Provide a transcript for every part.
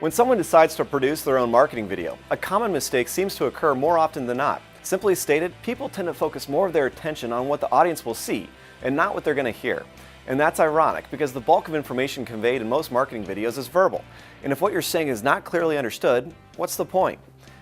When someone decides to produce their own marketing video, a common mistake seems to occur more often than not. Simply stated, people tend to focus more of their attention on what the audience will see and not what they're going to hear. And that's ironic because the bulk of information conveyed in most marketing videos is verbal. And if what you're saying is not clearly understood, what's the point?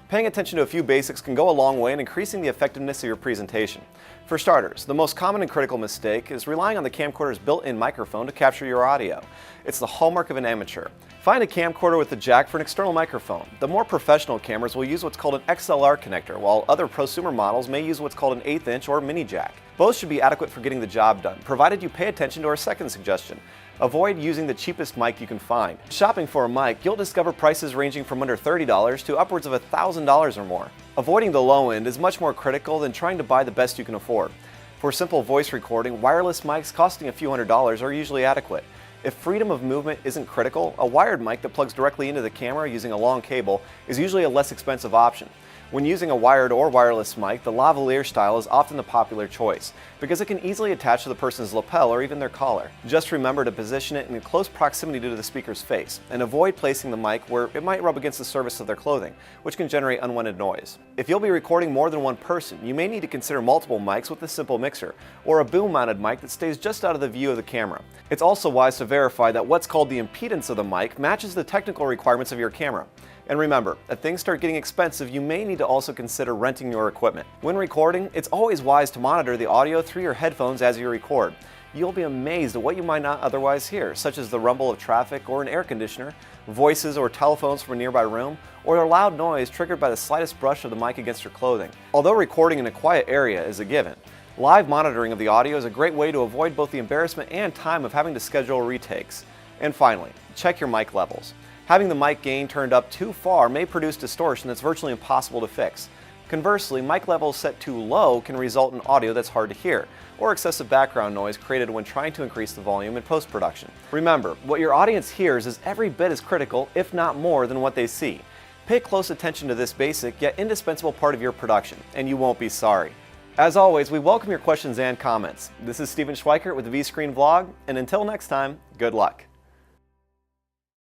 Paying attention to a few basics can go a long way in increasing the effectiveness of your presentation. For starters, the most common and critical mistake is relying on the camcorder's built-in microphone to capture your audio. It's the hallmark of an amateur. Find a camcorder with a jack for an external microphone. The more professional cameras will use what's called an XLR connector, while other prosumer models may use what's called an 1/8 inch or mini jack. Both should be adequate for getting the job done, provided you pay attention to our second suggestion. Avoid using the cheapest mic you can find. Shopping for a mic, you'll discover prices ranging from under $30 to upwards of $1,000 or more. Avoiding the low end is much more critical than trying to buy the best you can afford. For simple voice recording, wireless mics costing a few $100s are usually adequate. If freedom of movement isn't critical, a wired mic that plugs directly into the camera using a long cable is usually a less expensive option. When using a wired or wireless mic, the lavalier style is often the popular choice because it can easily attach to the person's lapel or even their collar. Just remember to position it in close proximity to the speaker's face and avoid placing the mic where it might rub against the surface of their clothing, which can generate unwanted noise. If you'll be recording more than one person, you may need to consider multiple mics with a simple mixer or a boom-mounted mic that stays just out of the view of the camera. It's also wise to verify that what's called the impedance of the mic matches the technical requirements of your camera. And remember, if things start getting expensive, you may need to also consider renting your equipment. When recording, it's always wise to monitor the audio through your headphones as you record. You'll be amazed at what you might not otherwise hear, such as the rumble of traffic or an air conditioner, voices or telephones from a nearby room, or a loud noise triggered by the slightest brush of the mic against your clothing. Although recording in a quiet area is a given, live monitoring of the audio is a great way to avoid both the embarrassment and time of having to schedule retakes. And finally, check your mic levels. Having the mic gain turned up too far may produce distortion that's virtually impossible to fix. Conversely, mic levels set too low can result in audio that's hard to hear, or excessive background noise created when trying to increase the volume in post-production. Remember, what your audience hears is every bit as critical, if not more, than what they see. Pay close attention to this basic yet indispensable part of your production, and you won't be sorry. As always, we welcome your questions and comments. This is Steven Schweikert with the VScreen Vlog, and until next time, good luck.